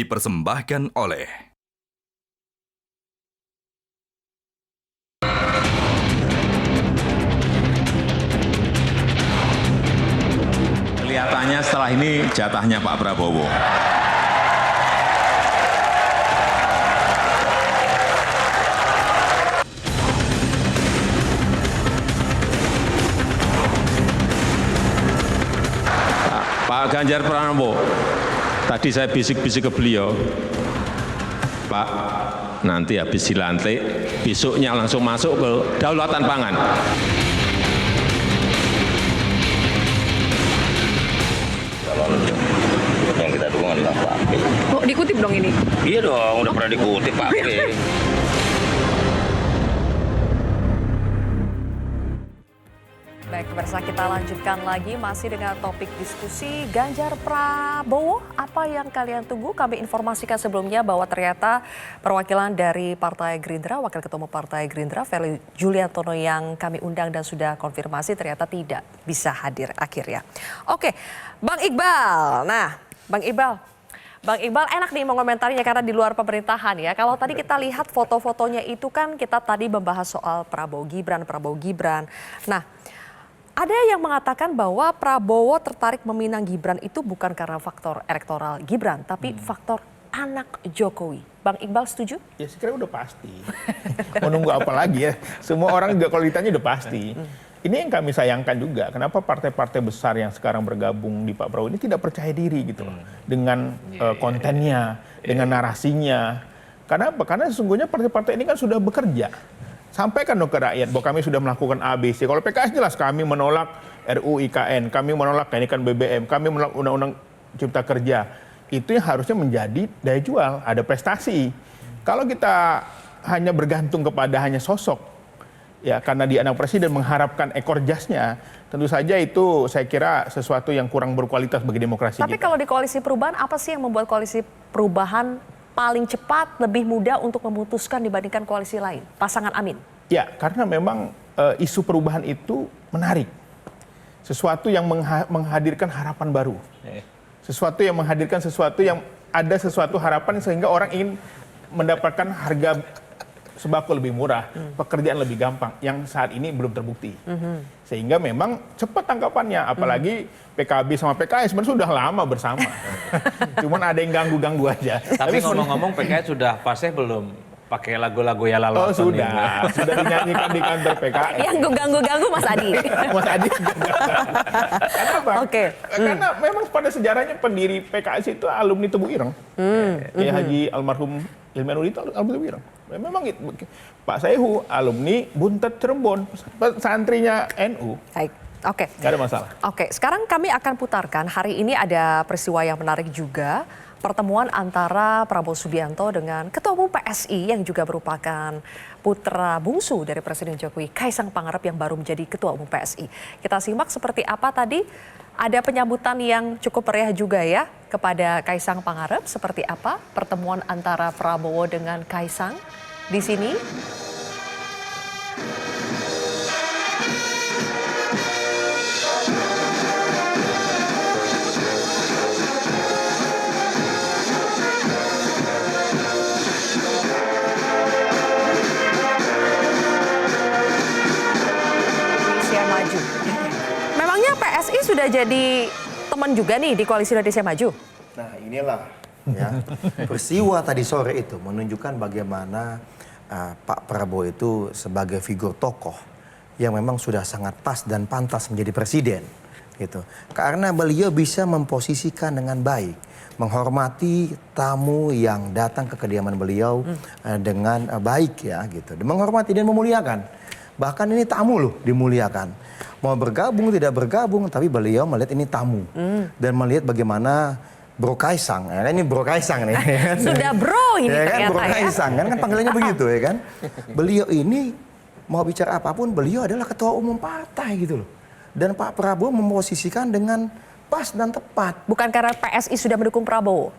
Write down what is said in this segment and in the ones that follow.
dipersembahkan oleh kelihatannya setelah ini jatahnya Pak Prabowo. Pak Ganjar Pranowo, tadi saya bisik-bisik ke beliau, Pak, nanti habis dilantik, besoknya langsung masuk ke daulatan pangan. Calon yang kita dukung adalah Pak P. Oh, dikutip dong ini? Iya dong, udah pernah dikutip Pak P. Baik, pemirsa, kita lanjutkan lagi masih dengan topik diskusi Ganjar Prabowo. Apa yang kalian tunggu? Kami informasikan sebelumnya bahwa ternyata perwakilan dari Partai Gerindra, Wakil Ketua Umum Partai Gerindra, Feli Juliantono yang kami undang dan sudah konfirmasi ternyata tidak bisa hadir akhirnya. Oke, Bang Iqbal. Nah, Bang Iqbal enak nih mengomentarinya karena di luar pemerintahan ya. Kalau tadi kita lihat foto-fotonya itu kan kita tadi membahas soal Prabowo Gibran. Nah, ada yang mengatakan bahwa Prabowo tertarik meminang Gibran itu bukan karena faktor elektoral Gibran, tapi faktor anak Jokowi. Bang Iqbal setuju? Ya saya kira udah pasti. Mau nunggu apa lagi ya? Semua orang juga kalau ditanya udah pasti. Ini yang kami sayangkan juga. Kenapa partai-partai besar yang sekarang bergabung di Pak Prabowo ini tidak percaya diri gitu loh. Dengan kontennya, dengan narasinya. Karena apa? Karena sesungguhnya partai-partai ini kan sudah bekerja. Sampaikan dong ke rakyat bahwa kami sudah melakukan ABC. Kalau PKS jelas kami menolak RUU IKN, kami menolak kenaikan BBM, kami menolak Undang-Undang Cipta Kerja. Itu yang harusnya menjadi daya jual, ada prestasi. Kalau kita hanya bergantung kepada hanya sosok, ya karena dia anak presiden mengharapkan ekor jasnya, tentu saja itu saya kira sesuatu yang kurang berkualitas bagi demokrasi. Tapi kalau di koalisi perubahan, apa sih yang membuat koalisi perubahan paling cepat, lebih mudah untuk memutuskan dibandingkan koalisi lain? Pasangan Amin. Ya, karena memang isu perubahan itu menarik. Sesuatu yang menghadirkan harapan baru. Sesuatu yang menghadirkan sesuatu yang ada sesuatu harapan sehingga orang ingin mendapatkan harga sembako lebih murah, pekerjaan lebih gampang, yang saat ini belum terbukti. Sehingga memang cepat tangkapannya, apalagi PKB sama PKS sebenarnya sudah lama bersama. Cuman ada yang ganggu-ganggu aja. Tapi ngomong-ngomong PKS sudah fase belum pakai lagu-lagu ya lalu. Oh sudah dinyanyikan di kantor PKS. Yang ganggu-ganggu Mas Adi. Mas Adi. Kenapa? Oke. Karena memang pada sejarahnya pendiri PKS itu alumni Tebu Ireng. Ya Haji almarhum Ilmianudin itu alumni Tebu Ireng. Memang itu. Pak Saihu alumni Buntet Cirebon, santrinya NU. Baik. Oke. Nggak ada masalah. Oke, sekarang kami akan putarkan. Hari ini ada peristiwa yang menarik juga. Pertemuan antara Prabowo Subianto dengan Ketua Umum PSI yang juga merupakan putra bungsu dari Presiden Jokowi, Kaisang Pangarep yang baru menjadi Ketua Umum PSI. Kita simak seperti apa tadi. Ada penyambutan yang cukup meriah juga ya kepada Kaisang Pangarep. Seperti apa pertemuan antara Prabowo dengan Kaisang di sini. Memangnya PSI sudah jadi teman juga nih di Koalisi Indonesia Maju? Nah inilah ya, peristiwa tadi sore itu menunjukkan bagaimana Pak Prabowo itu sebagai figur tokoh yang memang sudah sangat pas dan pantas menjadi presiden. Gitu. Karena beliau bisa memposisikan dengan baik, menghormati tamu yang datang ke kediaman beliau dengan baik ya gitu. Menghormati dan memuliakan. Bahkan ini tamu loh dimuliakan. Mau bergabung tidak bergabung, tapi beliau melihat ini tamu dan melihat bagaimana Bro Kaisang, ya kan ini Bro Kaisang nih. Sudah bro ini ya kan, ternyata Bro Kaisang kan panggilannya begitu ya kan. Beliau ini mau bicara apapun, beliau adalah ketua umum partai gitu loh. Dan Pak Prabowo memposisikan dengan pas dan tepat. Bukan karena PSI sudah mendukung Prabowo?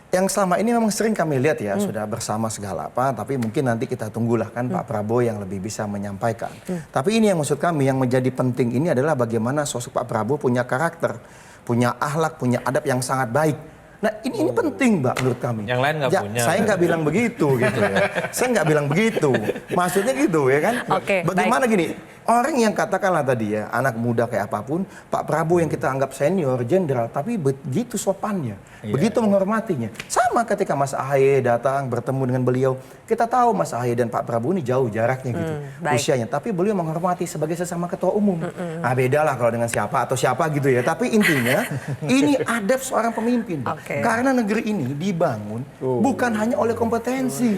Yang selama ini memang sering kami lihat ya, sudah bersama segala apa, tapi mungkin nanti kita tunggulah kan Pak Prabowo yang lebih bisa menyampaikan. Tapi ini yang maksud kami, yang menjadi penting ini adalah bagaimana sosok Pak Prabowo punya karakter, punya akhlak, punya adab yang sangat baik Nah ini penting Mbak menurut kami. Yang lain nggak punya. Saya nggak bilang begitu gitu ya. Saya nggak bilang begitu. Maksudnya gitu ya kan. Oke, Bagaimana gini, orang yang katakanlah tadi ya, anak muda kayak apapun, Pak Prabowo yang kita anggap senior, jenderal, tapi begitu sopannya, begitu menghormatinya. Sama ketika Mas Ahaye datang bertemu dengan beliau, kita tahu Mas Ahaye dan Pak Prabowo ini jauh jaraknya gitu, usianya. Tapi beliau menghormati sebagai sesama ketua umum. Ah beda lah kalau dengan siapa atau siapa gitu ya. Tapi intinya, ini adab seorang pemimpin. Karena negeri ini dibangun bukan hanya oleh kompetensi,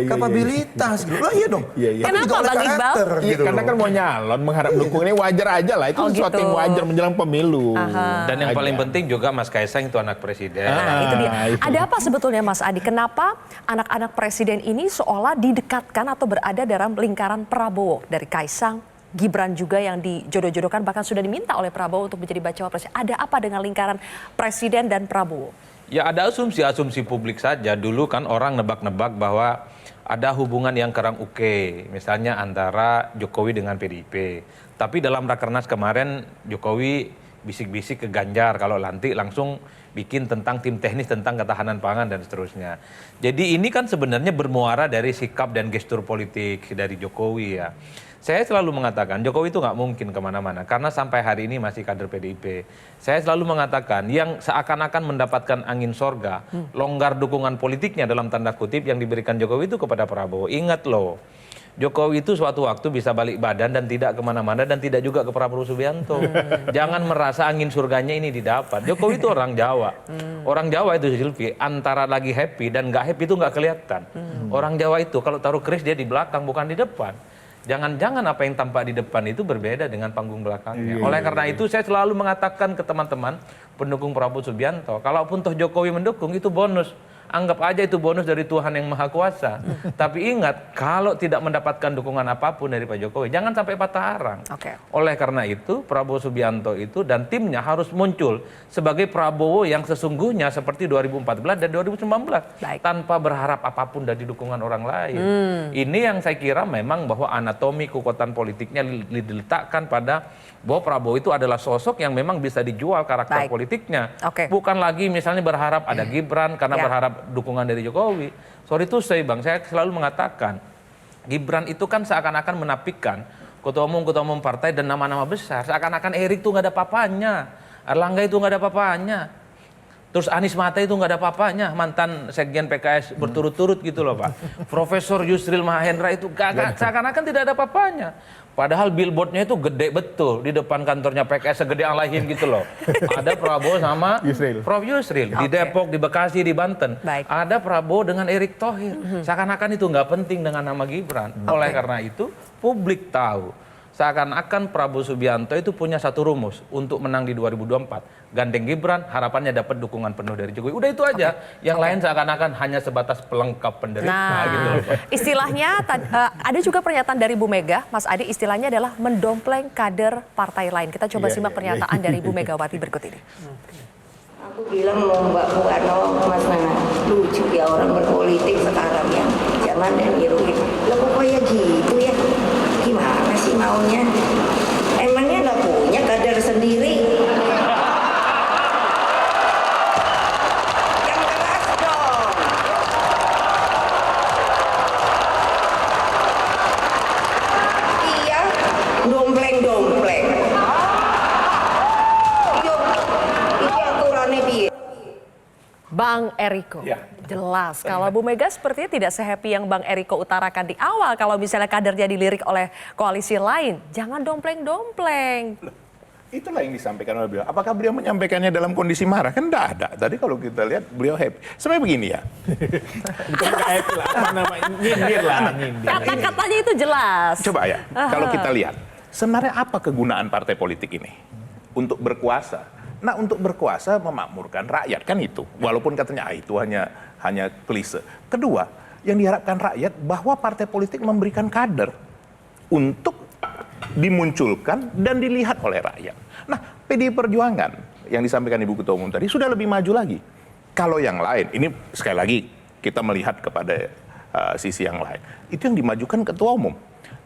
kapabilitas gitu. Lah iya dong. Tapi Kenapa, juga oleh Bang Iqbal? karakter Iya, gitu. karena kan mau nyalon mengharap dukung ini wajar aja lah. Itu sesuatu gitu. yang wajar menjelang pemilu. Dan yang paling penting juga Mas Kaisang itu anak presiden. Nah, itu dia. itu. Ada apa sebetulnya Mas Adi? Kenapa anak-anak presiden ini seolah didekatkan atau berada dalam lingkaran Prabowo? Dari Kaisang, Gibran juga yang dijodoh-jodohkan bahkan sudah diminta oleh Prabowo untuk menjadi bacawa presiden. Ada apa dengan lingkaran presiden dan Prabowo? Ya ada asumsi-asumsi publik saja. Dulu kan orang nebak-nebak bahwa ada hubungan yang kurang oke, misalnya antara Jokowi dengan PDIP. Tapi dalam Rakernas kemarin Jokowi bisik-bisik ke Ganjar kalau nanti langsung bikin tentang tim teknis tentang ketahanan pangan dan seterusnya. Jadi ini kan sebenarnya bermuara dari sikap dan gestur politik dari Jokowi ya. Saya selalu mengatakan Jokowi itu nggak mungkin kemana-mana karena sampai hari ini masih kader PDIP. Saya selalu mengatakan yang seakan-akan mendapatkan angin sorga, longgar dukungan politiknya dalam tanda kutip yang diberikan Jokowi itu kepada Prabowo. Ingat loh, Jokowi itu suatu waktu bisa balik badan dan tidak kemana-mana dan tidak juga ke Prabowo Subianto. Jangan merasa angin surganya ini didapat. Jokowi itu orang Jawa. Orang Jawa itu Silvi, antara lagi happy dan nggak happy itu nggak kelihatan. Orang Jawa itu kalau taruh keris dia di belakang bukan di depan. Jangan-jangan apa yang tampak di depan itu berbeda dengan panggung belakangnya. Oleh karena itu saya selalu mengatakan ke teman-teman pendukung Prabowo Subianto, kalaupun toh Jokowi mendukung itu bonus. Anggap aja itu bonus dari Tuhan yang Maha Kuasa. Tapi ingat, kalau tidak mendapatkan dukungan apapun dari Pak Jokowi, jangan sampai patah arang. Oleh karena itu, Prabowo Subianto itu dan timnya harus muncul sebagai Prabowo yang sesungguhnya seperti 2014 dan 2019. Tanpa berharap apapun dari dukungan orang lain. Ini yang saya kira memang bahwa anatomi kekuatan politiknya diletakkan pada bahwa Prabowo itu adalah sosok yang memang bisa dijual karakter politiknya. Bukan lagi misalnya berharap ada Gibran karena berharap dukungan dari Jokowi. Sorry to say Bang, saya selalu mengatakan Gibran itu kan seakan-akan menafikan ketua umum partai dan nama-nama besar. Seakan-akan Erik tuh nggak ada papanya, Erlangga itu nggak ada papanya. Terus Anies Mata itu nggak ada apa-apanya, mantan sekjen PKS berturut-turut gitu loh Pak. Profesor Yusril Mahendra itu seakan-akan tidak ada apa-apanya. Padahal billboardnya itu gede betul di depan kantornya PKS segede Alahin gitu loh. Ada Prabowo sama Prof Yusril di Depok, di Bekasi, di Banten. Ada Prabowo dengan Erick Thohir. Seakan-akan itu nggak penting dengan nama Gibran. Oleh karena itu publik tahu. Seakan-akan Prabowo Subianto itu punya satu rumus untuk menang di 2024. Gandeng Gibran, harapannya dapat dukungan penuh dari Jokowi. Udah itu aja. Yang lain seakan-akan hanya sebatas pelengkap penderita. Nah, gitu loh. Istilahnya ada juga pernyataan dari Bu Mega, Mas Adi, istilahnya adalah mendompleng kader partai lain. Kita coba simak pernyataan dari Bu Megawati berikut ini. Aku bilang mau Mbak Bukano, Mas Nana, lucu ya orang berpolitik sekarang ya. Jangan niruin. Lah pokoknya gitu ya. Gimana sih maunya? Emangnya nggak punya kader sendiri? Yang keras dong. Iya, dompleng-dompleng. Iya, aturannya piye? Bang Eriko, jelas kalau Bu Mega sepertinya tidak se-happy yang Bang Eriko utarakan di awal. Kalau misalnya kadernya dilirik oleh koalisi lain, jangan dompleng-dompleng. Itulah yang disampaikan oleh beliau. Apakah beliau menyampaikannya dalam kondisi marah? Kan enggak ada. Tadi kalau kita lihat beliau happy. Sebenarnya begini ya. Bukan happy lah, apa namanya? Nyindir lah. Kata-katanya itu jelas. Coba ya, kalau kita lihat. Sebenarnya apa kegunaan partai politik ini? Untuk berkuasa. Nah, untuk berkuasa memakmurkan rakyat kan itu. Walaupun katanya itu hanya klise. Kedua, yang diharapkan rakyat bahwa partai politik memberikan kader untuk dimunculkan dan dilihat oleh rakyat. Nah, PDI Perjuangan yang disampaikan Ibu Ketua Umum tadi sudah lebih maju lagi. Kalau yang lain, ini sekali lagi kita melihat kepada sisi yang lain. Itu yang dimajukan Ketua Umum.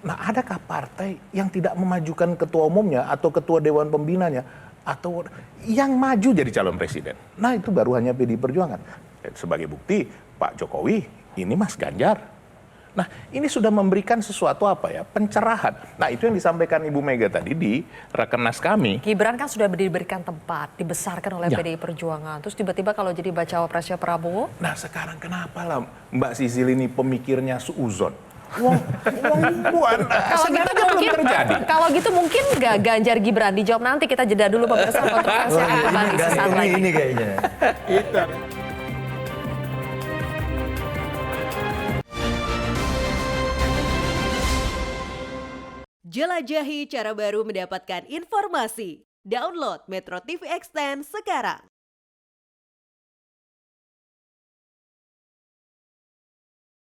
Nah, adakah partai yang tidak memajukan Ketua Umumnya atau Ketua Dewan Pembinanya? atau yang maju jadi calon presiden. Nah itu baru hanya PDI Perjuangan. Sebagai bukti Pak Jokowi ini Mas Ganjar. Nah ini sudah memberikan sesuatu apa ya, pencerahan. Nah itu yang disampaikan Ibu Mega tadi di Rakernas kami. Gibran kan sudah diberikan tempat, dibesarkan oleh Ya. PDI Perjuangan. Terus tiba-tiba kalau jadi bacawa presnya Prabowo, Nah sekarang kenapa lah Mbak Sisil ini pemikirnya suuzon? Wong buan, kalau gitu sebenarnya belum terjadi. Kalau gitu mungkin nggak Ganjar Gibran dijawab nanti, kita jeda dulu pemirsa, kontroversi akan kembali sesaat lagi. Ini kayaknya. Jelajahi cara baru mendapatkan informasi. Download Metro TV Extend sekarang.